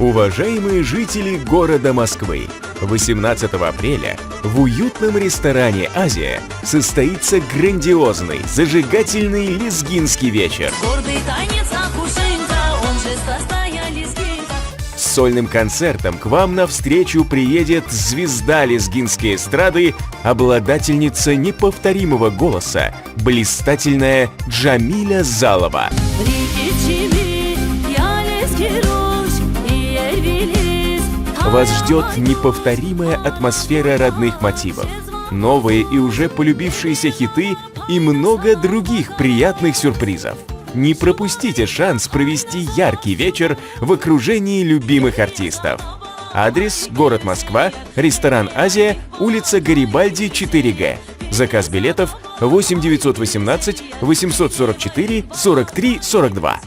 Уважаемые жители города Москвы, 18 апреля в уютном ресторане «Азия» состоится грандиозный, зажигательный лезгинский вечер. Гордый танец Акушинка, он же стая лезгинка. С сольным концертом к вам навстречу приедет звезда лезгинской эстрады, обладательница неповторимого голоса, блистательная Джамиля Залова. Вас ждет неповторимая атмосфера родных мотивов, новые и уже полюбившиеся хиты и много других приятных сюрпризов. Не пропустите шанс провести яркий вечер в окружении любимых артистов. Адрес: город Москва, ресторан «Азия», улица Гарибальди, 4Г. Заказ билетов 8 918 844 43 42.